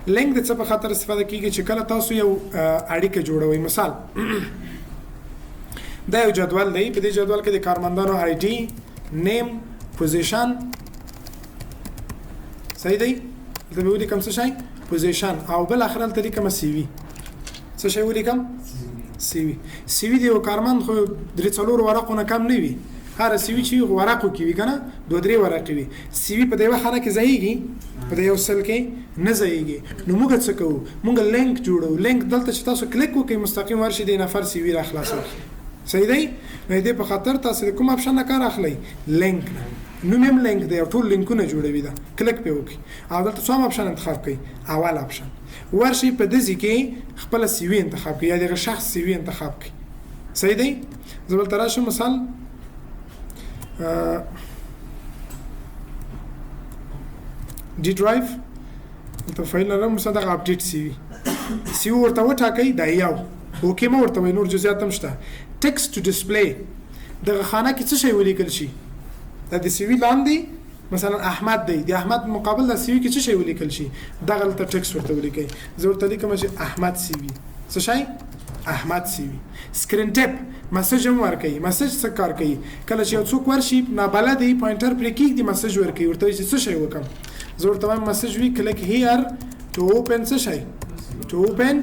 لینک د څه په خاطر استفاده کیږي چې کله تاسو یو اړیکه جوړوي. مثال دا یو جدول دی، په دې جدول کې د کارمندانو آی ډي، نیم، پوزیشن، صحیح دی؟ دلته به ولیکم څه شی؟ پوزیشن، او بل اخر هلته لیکم سی وي. څه شی ولیکم؟ سی وي. سی وي د یو کارمند خو درې څلور ورقو نه کم نه وي، هر سی وي چې ورقو کې وي که نه، دوه درې ورقې وي. سی وي په دې یوه خانه کې ځایږي، په دې یو سل کې نه ځایږي. نو موږ څه کوو؟ موږ لینک جوړو. لینک دلته چې تاسو کلیک وکړئ مستقیم ورشي د نفر سی وي را خلاصوي. صحیح دی؟ نو دې په خاطر تاسو د کوم اپشن نه کار اخلئ؟ لینک نه. نوم هم لینک دی او ټول لینکونه جوړوي دا. کلیک پې وکړئ او دلته څوم اپشن انتخاب کړئ؟ اول اپشن. ورشي په دې ځای کې خپل سی وي انتخاب کړئ یا دغه شخص سی وي انتخاب کړئ. صحیح دی؟ زه بل ته راشم. مثال ډي ډرایو دلته فایل لرم، مثلا دغه اپډیټ سی وي. سی وي ورته وټاکئ، دا یو اوکې مه ورته وایئ، نور جزئیات هم شته. ټکسټ ټو ډسپلی، دغه خانه کې څه شی ولیکل شي؟ دا د سی وي لاندې مثلا احمد دی، د احمد مقابل د سی وي کې څه شی ولیکل شي؟ دغه دلته ټکسټ ورته ولیکئ. زه ورته لیکم چې احمد سی وي. څه شی؟ احمد سی وي. سکرین ټیپ میسج هم ورکوي. میسج څه کار کوي؟ کله چې یو څوک ورشي نابلد دی پوینټر پرې کېږدي میسج ورکوي، ورته وایي چې څه شی وکړم؟ زه ورته وایم میسج وي کلیک هیر ټو اوپن څه شی؟ ټو اوپن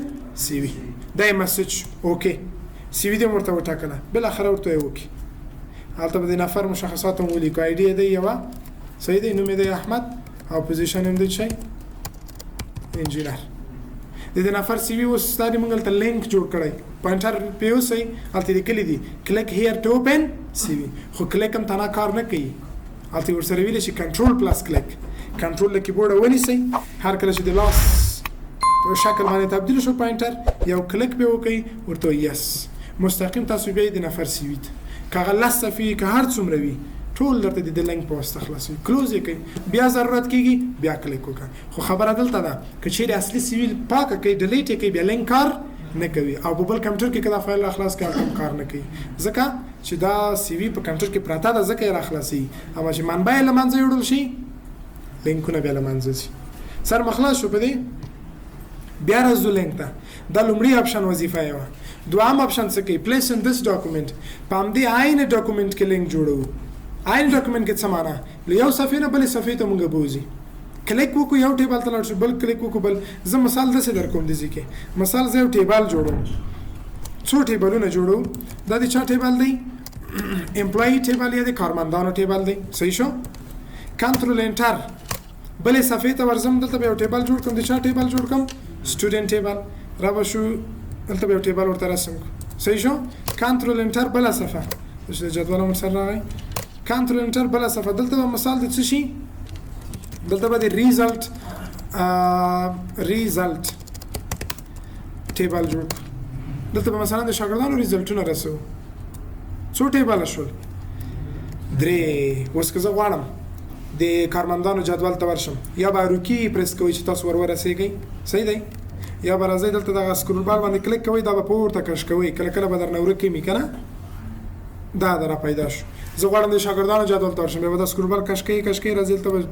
سی وي. دا یې میسج اوکې. سی وي دې هم ورته وټاکله، بالاخره ورته یې وکړي. هلته به د نفر مشخصات هم ولیکو. آی ډي یې دی یوه، صحیح دی، نوم یې دی احمد او پوزیشن هم دی شی انجینر. د دې نفر سی وي اوس ستا دې موږ هلته لینک جوړ کړی، پوینټر پې اوسئ، هلته لیکلي دي کلیک هیر ټو اوپن سی وي، خو کلیک هم تنها کار نه کوي. هلته ورسره ویلی شي کنټرول پلس کلیک. کنټرول له کیبورډه ونیسئ، هر کله چې د لاس په شکل باندې تبدیل شو پوینټر، یو کلیک پې وکئ، ورته یس، مستقیم تاسو بیا د نفر سی وي ته که هغه لس صفحې که هر څومره وي ټول درته د لینک په واسطه خلاصوي. کلوز یې کوي، بیا ضرورت کېږي بیا کلیک وکړه. خو خبره دلته ده که چیرې اصلي سی وي پاکه کوي ډیلیټ یې کوي بیا لینک کار نه کوي، او په بل کمپیوټر کې که دا فایل راخلاص کړي هم کار نه کوي، ځکه چې دا سی وي په کمپیوټر کې پراته ده ځکه یې راخلاصي. اما چې منبع یې له منځه یوړل شي لینکونه بیا له منځه ځي. سر مخلاص شو په دې، بیا راځو لینک ته. دا لومړی اپشن وظیفه یې وه. دوام اپشن څه کوي؟ پلیس ان دس ډاکومنټ. په همدې عین ډاکومنټ کې لینک جوړوو. عین ډاکومنټ کې څه معنا؟ له یو صفحې نه بلې صفحې ته مونږ بوځي. کلیک وکړو یو ټیبل ته لاړ شو، بل کلیک وکړو بل. زه مثال داسې در کوم دې ځای کې. مثال زه یو ټیبل جوړوم، څو ټیبلونه جوړوو. دا د چا ټیبل دی؟ امپلایي ټیبل یا د کارمندانو ټیبل دی. صحیح شو؟ کنټرول انټر بلې صفحې ته ورځم، دلته به یو ټیبل جوړ کړم. د چا ټیبل جوړ کړم؟ سټوډنټ ټیبل. را به شو دلته به یو ټیبل ورته رسم کړو. صحیح شو؟ کنټرول انټر بله صفحه، د جدول هم سره راغی. کنټرول انټر بله صفحه، دلته به مثال د څه شي؟ دلته به د ریزلټ ټیبل جوړ کړو. دلته به مثلا د شاګردانو ریزلټونه رسو. څو ټیبله شول؟ درې. اوس که زه غواړم د کارمندانو جدول ته ورشم، یا به روکي پریس کوئ چې تاسو ورسیږئ. صحیح دی؟ یا به راځئ دلته دغه سکرول بار باندې کلیک کوئ، دا به پورته کش کوئ، کله کله به درنه ورک کړي که نه، دا را پیدا شو. زه غواړم د شاګردانو جدول ته ورشم، بیا به دا سکرول بار کش کوئ راځي دلته به.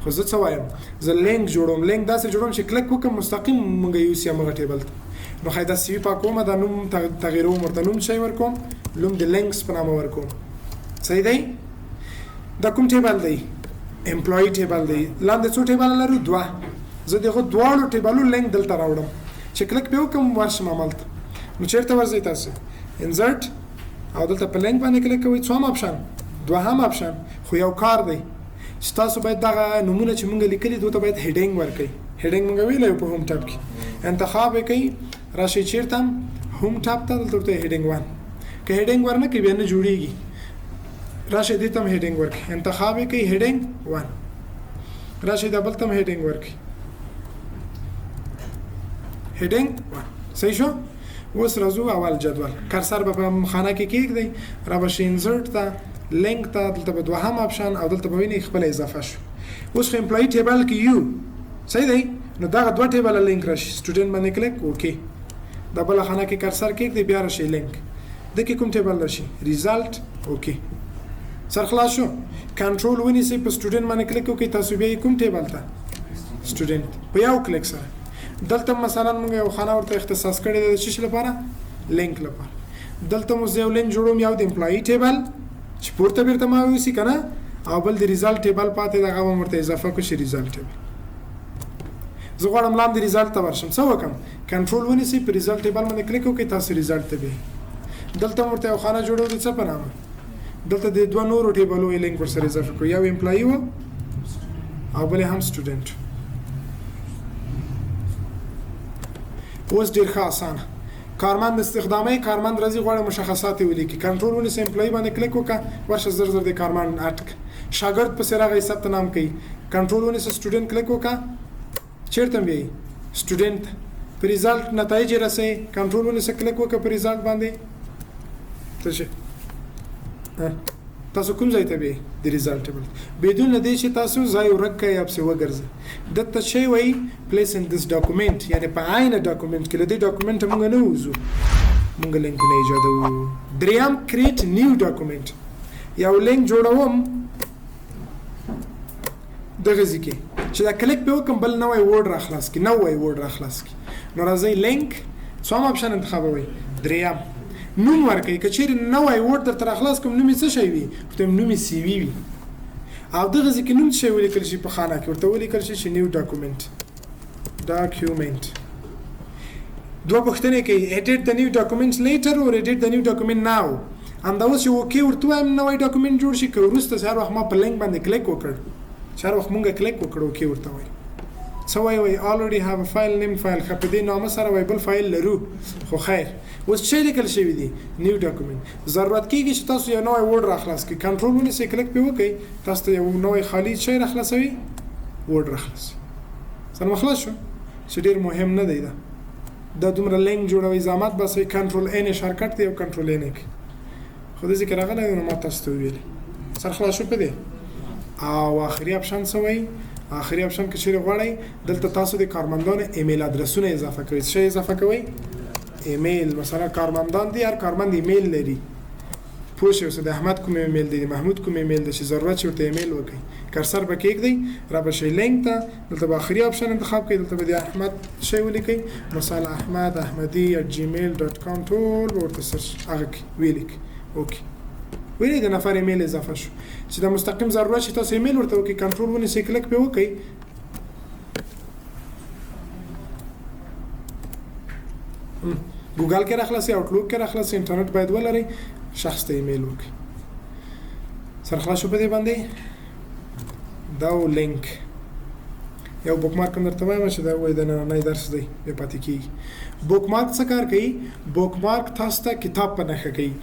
خو زه څه وایم؟ زه لینک جوړوم. لینک داسې جوړوم چې کلیک وکړم مستقیم مونږ یوسي همغه ټیبل ته. نو ښایي دا سی وي پاکوم، دا نوم تغییروم، ورته نوم شی ورکوم، نوم د لینکس په نامه ورکوم. صحیح دی؟ دا کوم ټیبل دی؟ امپلایي ټیبل دی. لاندې څو ټیبل لرو؟ دوه. زه دغه دواړو ټیبلو لینک دلته راوړم چې کلیک پې وکړم ورشم عملته. نو چېرته ورځئ تاسو؟ انزرټ او دلته په لینک باندې کلیک کوئ. څوم اپشن؟ دوهم اپشن. خو یو کار دی چې تاسو باید دغه نومونه چې مونږ لیکلي دوی ته باید هیډینګ ورکړئ. هیډینګ مونږ ویلی په هوم ټاب کې انتخاب یې کوئ، راشئ چېرته هوم ټاب ته، دلته ورته هیډینګ 1. که هیډینګ ورنه کړئ بیا نه جوړېږي. راشئ دې ته هم هیډینګ ورکړئ، انتخاب یې کوئ هیډینګ 1. راشئ دا بل ته هم هیډینګ ورکړئ، هیډینګ 1. صحیح شو؟ اوس راځو اول جدول. کرسر به په خانه کې کېږدئ، را به شئ انزرټ ته، لینک ته، دلته به دوهم اپشن او دلته به وینئ خپله اضافه شو. اوس خو امپلایي ټیبل کې یو، صحیح دی؟ نو دغه دوه ټیبله لینک راشي. سټوډنټ باندې کلیک اوکې، دا بله خانه کې کرسر کېږدئ، بیا راشئ لینک. د کې کوم ټیبل راشي؟ ریزلټ اوکې. سر خلاص شو. کنټرول ونیسئ، په سټوډنټ باندې کلیک وکړئ، تاسو بیا کوم ټیبل ته؟ سټوډنټ. په یو کلیک سره دلته مثلا موږ یو خانه ورته اختصاص کړی د چی لپاره لینک لپاره دلته مو یو لینک جوړوم یو د امپلای ټیبل چې پورته بیرته ما وسی کنه او بل د ریزلټ ټیبل پاتې دغه ورته اضافه کو شي ریزلټ ټیبل زه غواړم لاندې ریزلټ ته ورشم څه وکم کنټرول ونیسئ په ریزلټ ټیبل باندې کلیک وکړئ تاسو ریزلټ ته به دلته ورته یو خانه جوړو دي څه په نامه دلته د دوه نورو ټیبلو لینک ورسره اضافه کو یو امپلای و او بل هم سټوډنټ اوس ډیر ښه اسانه کارمند استخدامي کارمند راځي غواړي مشخصات ولیکي کنټرول ونیسئ امپلای باندې کلیک وکړه ورشه زر زر د کارمند اټک شاګرد په سره غي ثبت نام کوي کنټرول ونیسئ سټوډنټ کلیک وکړه چیرته وي سټوډنټ په ریزلټ نتایج راسي کنټرول ونیسئ کلیک وکړه په ریزلټ باندې تاسو کوم ځای ته به د ریزلټ ټیبل بدون دې چې تاسو ځای ورکه یا په وګرځي دته شی وای پلیس ان دیس ډاکومنت یعنی په عینه ډاکومنت کې د ډاکومنت موږ نه وځو موږ لینک نه ایجادو دریم کریټ نیو ډاکومنت یو لینک جوړوم دغه ځکه چې دا کلیک به وکم بل نوې ورډ راخلاص کی نوې ورډ راخلاص کی نو راځي لینک څوم اپشن انتخابوي دریم نوم ورکړئ کچېر نوې ورډ در تر اخلاص کوم نوم څه شي وي ته نوم سی وی وي او دغه ځکه نوم څه ولیکل شي په خانه کې ورته ولیکل شي چې نیو ډاکومنت دوه پوښتنې کوي edit the new document later or edit the new document now and دا اوس یو کې ورته وایم نوې ډاکومنت جوړ شي که وروسته هر وخت ما په لینک باندې کلیک وکړ هر وخت مونږه کلیک وکړو کې ورته وای سو وای already have a file name file خپې دې نامه سره وای بل فایل لرو خو خیر اوس چې لیکل شوی دی نیو ډاکومنت ضرورت کیږي چې تاسو یو نوې ورډ راخلاص کړئ کنټرول ونیسئ کلیک په وکړئ تاسو ته یو نوې خالی شی راخلاصوي ورډ راخلاص سره مخلص شو چې ډیر مهم نه دی دا دومره لینک جوړوي زحمت بس کنټرول ان شارټکټ دی او کنټرول ان کې خو دې ذکر راغلی نو ما تاسو ته ویل سره خلاص شو په دې او اخري اپشن سوي اخري اپشن کې چې غواړئ دلته تاسو د کارمندانو ایمیل ادرسونه اضافه کوئ څه اضافه کوئ ایمیل مثلا کارمندان دي هر کارمند ایمیل لري پوښ اوس د احمد کوم ایمیل دی محمود کوم ایمیل دی چې ضرورت شي ورته ایمیل وکړي کرسر به کېږدئ را به شي لینک ته دلته به اخري اپشن انتخاب کړئ دلته به د احمد شی ولیکئ مثلا ahmad@ahmadi.com ټول ورته سرچ هغه ولیک اوکې ویلې د نفر ایمیل اضافه شو چې د مستقیم ضرورت شي تاسو ایمیل ورته وکړئ کنټرول ونیسئ کلیک په وکړئ ګوګل کې راخلاصي اوټلوک کې راخلاصي انټرنیټ باید ولري شخص ته ایمیل وکړي سره خلاص شو په دې باندې دا لینک یو بوک مارک درته وایم چې دا وای د نه درس دی په پاتې کیږي بوک مارک څه کار کوي بوک مارک تاسو ته کتاب په نښه کوي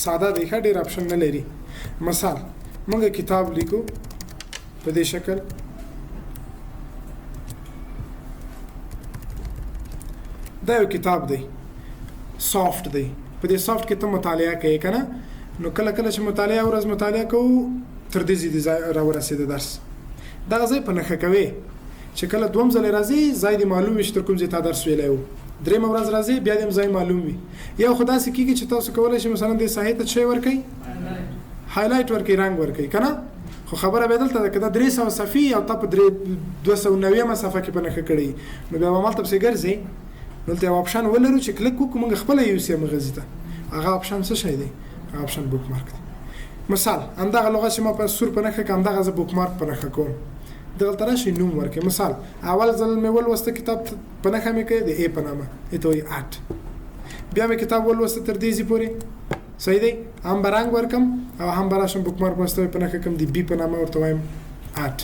ساده دی ښه ډېر اپشن نه لري مثال موږ کتاب لیکو په دې شکل دا یو کتاب دی سافت دی په دې سافت کې ته مطالعه کوي کنه نو کله کله چې مطالعه ورځ مطالعه کوو تر دې زیات را ورسېد درس دا ځای په نښه کوي چې کله دوم ځل راځي ځای دی معلوم وي چې تر کوم ځای تا درس ویلی و درېم ورځ راځي بیا دې ځای معلوم وي یا خو داسې کېږي چې تاسو کولی شئ مثلا دې ساحې ته شی ورکئ هایلایټ ورکئ رنګ ورکئ که نه خو خبره به دلته ده که دا 300 صفحې او تا په 290 صفحه کې په نښه کړی نو بیا به همالته پسې ګرځئ دلته یو اپشن ولرو چې کلیک وکړو موږ خپله یوسي همغه ځای ته هغه اپشن څه شی دی هغه اپشن بوک مارک دی مثال همدغه لغت چې ما په سور په نښه کړم همدغه زه بوک مارک په نښه کوم دغلته راشئ نوم ورکړئ مثال اول ځل مې ولوسته کتاب په نښه مې کړی د ای په نامه ته وایي آټ بیا مې کتاب ولوسته تر دې ځای پورې صحیح دی هم به رنګ ورکړم او هم به راشم بوک مارک واسطه په نښه کړم د بي په نامه ورته وایم آټ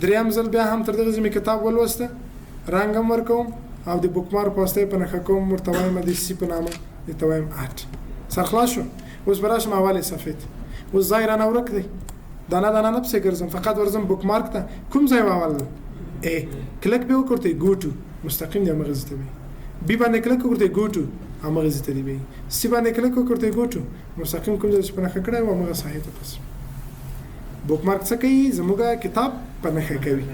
دریم ځل بیا هم تر دغه ځای مې کتاب ولوسته رنګ هم ورکوم او د بوک مارک واسطه په نښه کوم ورته وایم د سی په نامه ورته وایم آټ سر خلاص شو اوس به راشم اولې صفحې ته اوس ځای رانه ورک دی دانه دانه نه پسې ګرځم فقط ورځم بوک مارک ته کوم ځای اول ا کلیک به وکړئ ګو ټو مستقیم دی همغه ځای ته وي بي باندې کلیک وکړئ ګو ټو همغه ځای ته دی سی باندې کلیک وکړئ ګو ټو مستقیم کوم ځای چې په نښه کړی و همغه ساحې ته پس بوک مارک څه کوي زموږ کتاب په نښه کوي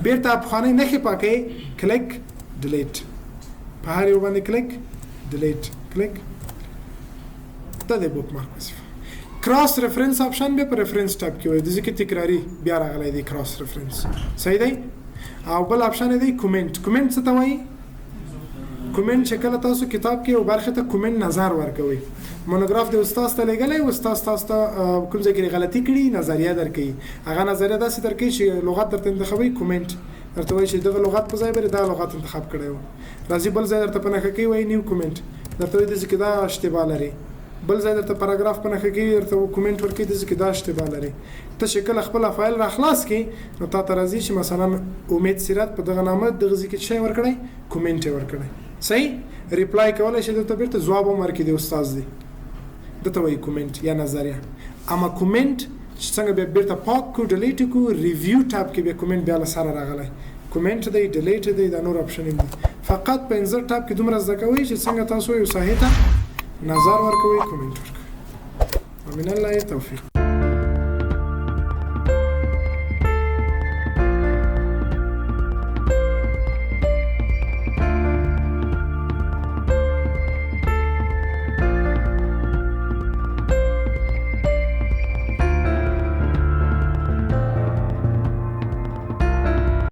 بیرته افغاني نښې پاکئ کلیک ډیلیټ په هر یو باندې کلیک ډیلیټ کلیک دا د بوک مارک وظیفه کراس ریفرنس اپشن به په ریفرنس ټاب کې وي د ځکه تکراری بیا راغلی دی کراس ریفرنس صحیح دی او بل اپشن دی کومنت. کومنت څه ته وایي؟ کومنت چې کله تاسو کتاب کې یو برخه ته کومنت نظر ورکوي. مونوګراف د استاد ته لګلای او استاد تاسو ته کوم ځای کې غلطي کړي نظریه درکړي. هغه نظریه داسې درکړي چې لغت درته انتخابي کومنت درته وایي چې دغه لغت په ځای باندې دا لغت انتخاب کړی و. راځي بل ځای درته په نښه کوي وایي نیو کومنت درته وایي چې دا اشتباه لري. بل ځای درته پاراګراف په نښه کوي درته کومنت ورکوي چې دا اشتباه لري. ته چې کله خپل فایل را خلاص کړي نو تا ته راځي چې مثلا امید سیرت په دغه نامه دغه ځای کې شی ورکړی کومنت ورکړی. صحیح ریپلای کولای شي درته بیرته جواب هم ورکړي د استاد دی. دته وایي کومنت یا نظریه. اما کومنت چې څنګه بیا بیرته پاک کو ډیلیټ کو ریویو ټاب کې بیا کومنت بیا له سره راغلی. کومنت دی ډیلیټ دی دا نور اپشن دی. فقط په انزر ټاب کې دومره زده کوئ چې څنګه تاسو یو صحیح ته نظر ورکوي کومنت ورکوي. ومن الله التوفیق.